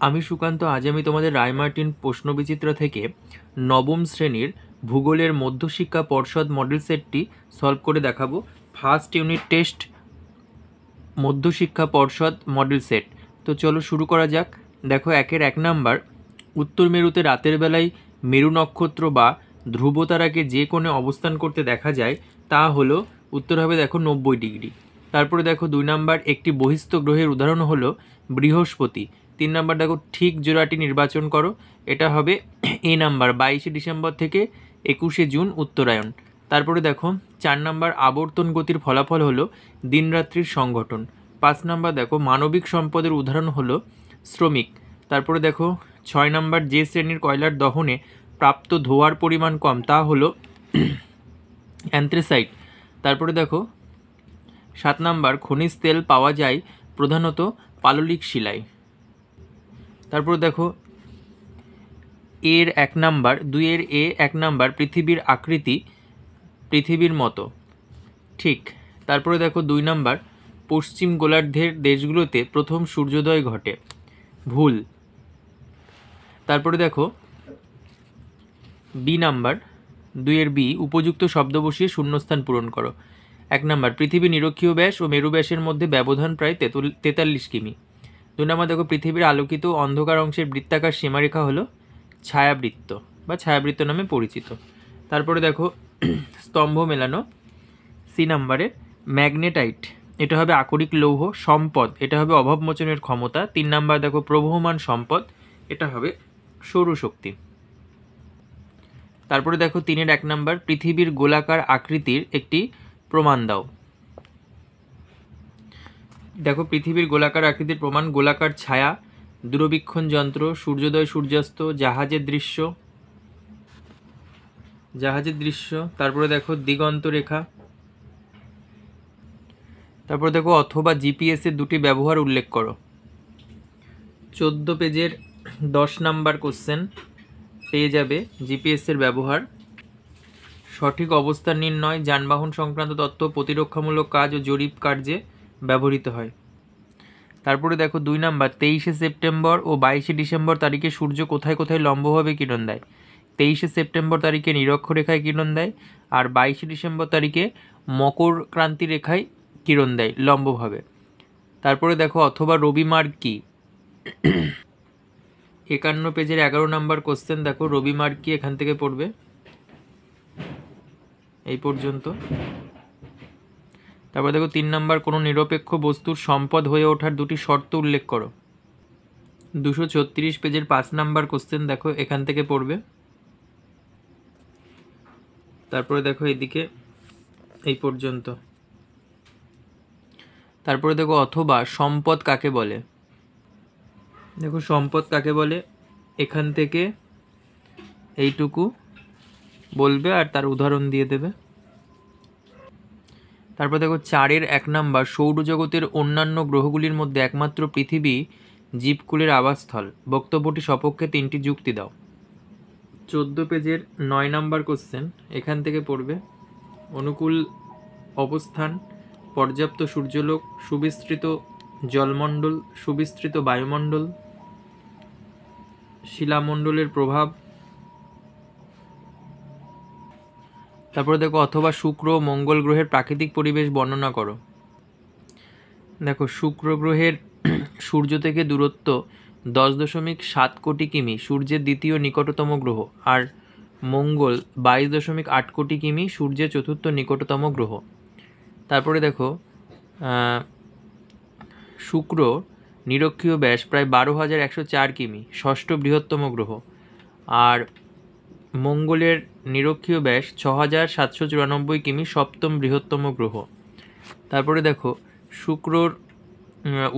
আমি সুকান্ত। আজ আমি তোমাদের রায়মার্টিন প্রশ্নবিচিত্র থেকে নবম শ্রেণীর ভূগোলের মধ্যশিক্ষা পর্ষদ মডেল সেটটি সলভ করে দেখাবো। ফার্স্ট ইউনিট টেস্ট মধ্যশিক্ষা পর্ষদ মডেল সেট। তো চলো শুরু করা যাক। দেখো, 1 নাম্বার, উত্তর মেরুতে রাতের বেলায় মেরু নক্ষত্র বা ধ্রুবতারাকে যে কোণে অবস্থান করতে দেখা যায় তা হলো, উত্তর হবে দেখো 90 ডিগ্রি। তারপরে দেখো 2 নাম্বার, একটি বহিস্থ গ্রহের উদাহরণ হলো বৃহস্পতি। 3 নাম্বার দেখো, ঠিক জোড়াটি নির্বাচন করো। এটা হবে এ নাম্বার, 22শে ডিসেম্বর থেকে 21শে জুন উত্তরায়ণ। তারপরে দেখো 4 নাম্বার, আবর্তন গতির ফলাফল হলো দিনরাত্রির সংঘটন। 5 নাম্বার দেখো, মানবিক সম্পদের উদাহরণ হলো শ্রমিক। তারপরে দেখো 6 নাম্বার, যে শ্রেণীর কয়লার দহনে প্রাপ্ত ধোঁয়ার পরিমাণ কম তা হলো অ্যান্থ্রাসাইট। তারপরে দেখো 7 নাম্বার, খনিজ তেল পাওয়া যায় প্রধানত পাললিক শিলায়। তারপরে দেখো এর 1 নাম্বার, 2 এ 1 নাম্বার, পৃথিবীর আকৃতি পৃথিবীর মতো, ঠিক। তারপরে দেখো 2 নাম্বার, পশ্চিম গোলার্ধের দেশগুলোতে প্রথম সূর্যোদয় ঘটে, ভুল। তারপরে দেখো বি নাম্বার, 2 বি, উপযুক্ত শব্দ বসিয়ে শূন্যস্থান পূরণ করো। 1 নাম্বার, পৃথিবী নিরক্ষীয় ব্যাস ও মেরু ব্যাসের মধ্যে ব্যবধান প্রায় 43 কিমি। 2 নাম্বার দেখো, পৃথিবীর আলোকিত অন্ধকার অংশের বৃত্তাকার সীমারেখা হলো ছায়াবৃত্ত বা ছায়াবৃত্ত নামে পরিচিত। তারপরে দেখো স্তম্ভ মেলানো। সি নাম্বারে ম্যাগনেটাইট, এটা হবে আকরিক লৌহ। সম্পদ, এটা হবে অভাবমোচনের ক্ষমতা। 3 নাম্বার দেখো প্রবহমান সম্পদ, এটা হবে সৌরশক্তি। তারপরে দেখো 3-এর 1 নাম্বার, পৃথিবীর গোলাকার আকৃতির একটি প্রমাণ দাও। দেখো পৃথিবীর গোলাকার আকৃতির প্রমাণ: গোলাকার ছায়া, দূরবীক্ষণ যন্ত্র, সূর্যোদয় সূর্যাস্ত, জাহাজের দৃশ্য। তারপরে দেখো দিগন্ত রেখা। তারপরে দেখো অথবা জিপিএস এর 2টি ব্যবহার উল্লেখ করো। 14 পেজের 10 নাম্বার কোশ্চেন পেয়ে যাবে জিপিএস এর ব্যবহার: সঠিক অবস্থান নির্ণয়, যানবাহন সংক্রান্ত তথ্য, প্রতিরক্ষামূলক কাজ ও জরিপ কার্যে ব্যবহৃত হয়। তারপরে দেখো 2 নাম্বার, 23শে সেপ্টেম্বর ও 22শে ডিসেম্বর তারিখে সূর্য কোথায় কোথায় লম্বভাবে কিরণ দেয়। 23শে সেপ্টেম্বর তারিখে নিরক্ষরেখায় কিরণ দেয়, আর 22শে ডিসেম্বর তারিখে মকর ক্রান্তি রেখায় কিরণ দেয় লম্বভাবে। তারপরে দেখো অথবা রবিমার্গ কি। 51 পেজের 11 নাম্বার কোশ্চেন দেখো, রবিমার্গ কি, এখান থেকে পড়বে এই পর্যন্ত। তারপর দেখো 3 নাম্বার, কোনো নিরপেক্ষ বস্তুর সম্পদ হয়ে ওঠার 2টি শর্ত উল্লেখ করো। 236 পেজের 5 নাম্বার কোশ্চেন দেখো, এখান থেকে পড়বে। তারপরে দেখো এদিকে এই পর্যন্ত। তারপরে দেখো অথবা সম্পদ কাকে বলে। দেখো সম্পদ কাকে বলে, এখান থেকে এইটুকু বলবে আর তার উদাহরণ দিয়ে দেবে। তারপর দেখো 4-এর 1 নাম্বার, সৌরজগতের অন্যান্য গ্রহগুলির মধ্যে একমাত্র পৃথিবী জীবকুলের আবাসস্থল। বক্তব্যটি সপক্ষে 3টি যুক্তি দাও। 14 পেজের 9 নাম্বার কোশ্চেন, এখান থেকে পড়বে। অনুকূল অবস্থান, পর্যাপ্ত সূর্যলোক, সুবিস্তৃত জলমণ্ডল, সুবিস্তৃত বায়ুমণ্ডল, শিলামণ্ডলের প্রভাব। তারপরে দেখো অথবা শুক্র ও মঙ্গল গ্রহের প্রাকৃতিক পরিবেশ বর্ণনা করো। দেখো শুক্র গ্রহের সূর্য থেকে দূরত্ব 10.7 কোটি কিমি, সূর্যের দ্বিতীয় নিকটতম গ্রহ। আর মঙ্গল 22.8 কোটি কিমি, সূর্যের চতুর্থ নিকটতম গ্রহ। তারপরে দেখো শুক্র নিরক্ষীয় ব্যাস প্রায় 12,104 কিমি, ষষ্ঠ বৃহত্তম গ্রহ। আর মঙ্গলের নিরক্ষীয় ব্যাস 6,794 কিমি, সপ্তম বৃহত্তম গ্রহ। তারপরে দেখো শুক্রর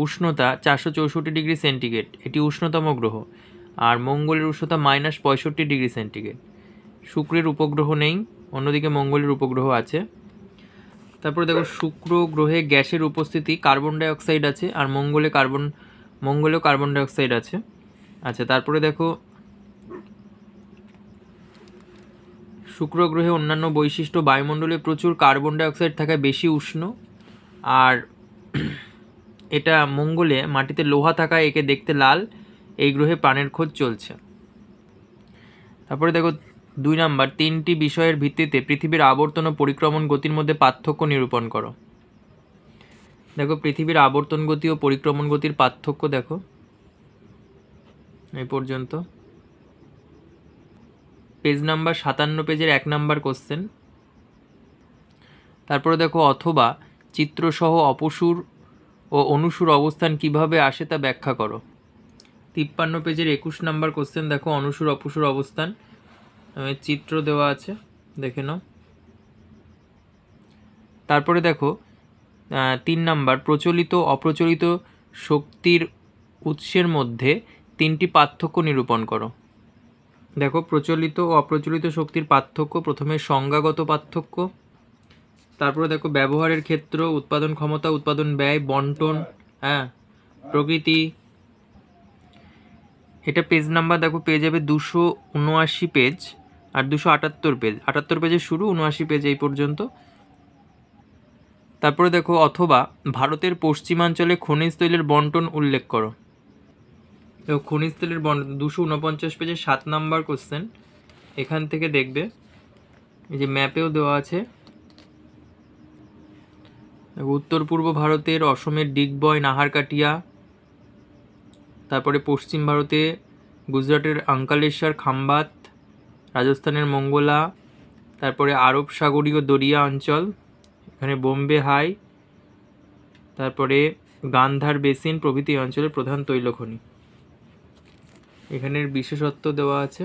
উষ্ণতা 464 ডিগ্রি সেন্টিগ্রেড, এটি উষ্ণতম গ্রহ। আর মঙ্গলের উষ্ণতা -65 ডিগ্রি সেন্টিগ্রেড। শুক্রের উপগ্রহ নেই, অন্যদিকে মঙ্গলের উপগ্রহ আছে। তারপরে দেখো শুক্র গ্রহে গ্যাসের উপস্থিতি, কার্বন ডাইঅক্সাইড আছে, আর মঙ্গলেও কার্বন ডাইঅক্সাইড আছে। আচ্ছা, তারপরে দেখো শুক্র গ্রহে অন্যান্য বৈশিষ্ট্য: বায়ুমণ্ডলে প্রচুর কার্বন ডাইঅক্সাইড থাকায় বেশি উষ্ণ। আর এটা মঙ্গলে মাটিতে লোহা থাকায় একে দেখতে লাল এই গ্রহে প্রাণের খোঁজ চলছে। তারপরে দেখো 2 নাম্বার, 3টি বিষয়ের ভিত্তিতে পৃথিবীর আবর্তন ও পরিক্রমণ গতির মধ্যে পার্থক্য নিরূপণ করো। দেখো পৃথিবীর আবর্তন গতি ও পরিক্রমণ গতির পার্থক্য দেখো এই পর্যন্ত। পেজ নাম্বার 57 পেজের 1 নাম্বার কোশ্চেন। তারপরে দেখো অথবা চিত্রসহ অপসূর ও অনুসূর অবস্থান কিভাবে আসে তা ব্যাখ্যা করো। 53 পেজের 21 নাম্বার কোশ্চেন দেখো অনুসূর অপসূর অবস্থান, চিত্র দেওয়া আছে, দেখে নাও। তারপরে দেখো 3 নাম্বার, প্রচলিত অপ্রচলিত শক্তির উৎসের মধ্যে 3টি পার্থক্য নিরূপণ করো। দেখো প্রচলিত ও অপ্রচলিত শক্তির পার্থক্য, প্রথমে সংজ্ঞাগত পার্থক্য, তারপরে দেখো ব্যবহারের ক্ষেত্র, উৎপাদন ক্ষমতা, উৎপাদন ব্যয়, বন্টন, প্রকৃতি। এটা পেজ নাম্বার দেখো পেয়ে যাবে 279 পেজ আর 278 পেজ, 78 পেজে শুরু, 79 পেজ এই পর্যন্ত। তারপরে দেখো অথবা ভারতের পশ্চিমাঞ্চলে খনিজ তৈলের বন্টন উল্লেখ করো। দেখো খনিজ তেলের বন্টন 249 পেজে 7 নাম্বার কোশ্চেন। এখান থেকে দেখবে এই যে ম্যাপেও দেওয়া আছে, উত্তর পূর্ব ভারতের অসমের ডিগবয় নাহারকাটিয়া, তারপরে পশ্চিম ভারতে গুজরাটের আঙ্কালেশ্বর খাম্বাত, রাজস্থানের মঙ্গলা, তারপরে আরব সাগরীয় দরিয়া অঞ্চল, এখানে বোম্বে হাই, তারপরে গান্ধার বেসিন প্রভৃতি অঞ্চলের প্রধান তৈলখনি। এখানের বিশেষত্ব দেওয়া আছে।